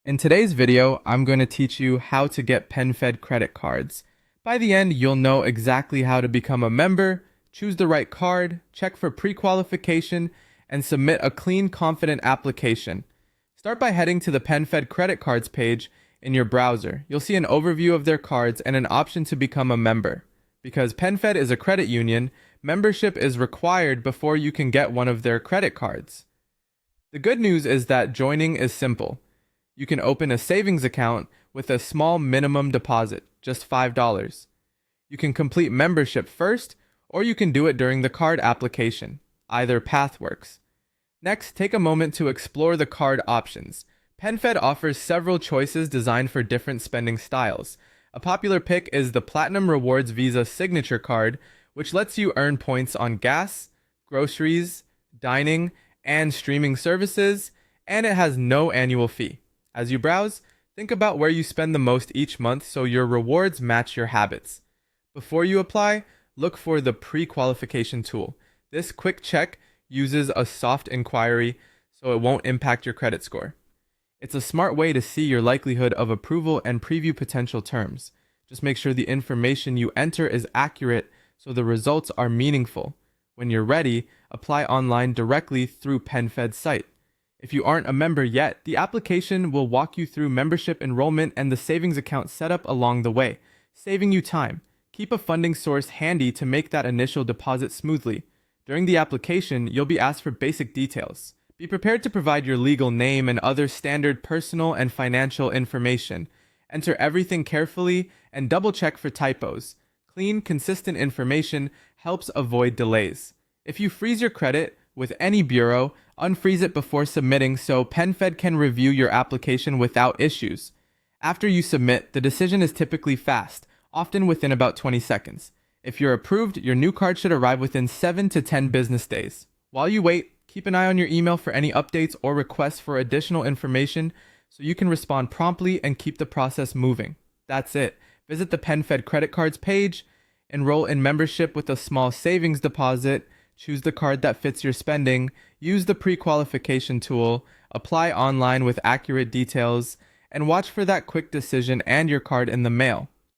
In today's video, I'm going to teach you how to get PenFed credit cards. By the end, you'll know exactly how to become a member, choose the right card, check for pre-qualification, and submit a clean, confident application. Start by heading to the PenFed Credit Cards page in your browser. You'll see an overview of their cards and an option to become a member. Because PenFed is a credit union, membership is required before you can get one of their credit cards. The good news is that joining is simple. You can open a savings account with a small minimum deposit, just $5. You can complete membership first, or you can do it during the card application. Either path works. Next, take a moment to explore the card options. PenFed offers several choices designed for different spending styles. A popular pick is the Platinum Rewards Visa Signature Card, which lets you earn points on gas, groceries, dining, and streaming services, and it has no annual fee. As you browse, think about where you spend the most each month so your rewards match your habits. Before you apply, look for the pre-qualification tool. This quick check uses a soft inquiry so it won't impact your credit score. It's a smart way to see your likelihood of approval and preview potential terms. Just make sure the information you enter is accurate so the results are meaningful. When you're ready, apply online directly through PenFed's site. If you aren't a member yet, the application will walk you through membership enrollment and the savings account setup along the way, saving you time. Keep a funding source handy to make that initial deposit smoothly. During the application, you'll be asked for basic details. Be prepared to provide your legal name and other standard personal and financial information. Enter everything carefully and double-check for typos. Clean, consistent information helps avoid delays. If you freeze your credit with any bureau, unfreeze it before submitting so PenFed can review your application without issues. After you submit, the decision is typically fast, often within about 20 seconds. If you're approved, your new card should arrive within 7 to 10 business days. While you wait, keep an eye on your email for any updates or requests for additional information so you can respond promptly and keep the process moving. That's it. Visit the PenFed Credit Cards page, enroll in membership with a small savings deposit, choose the card that fits your spending, use the pre-qualification tool, apply online with accurate details, and watch for that quick decision and your card in the mail.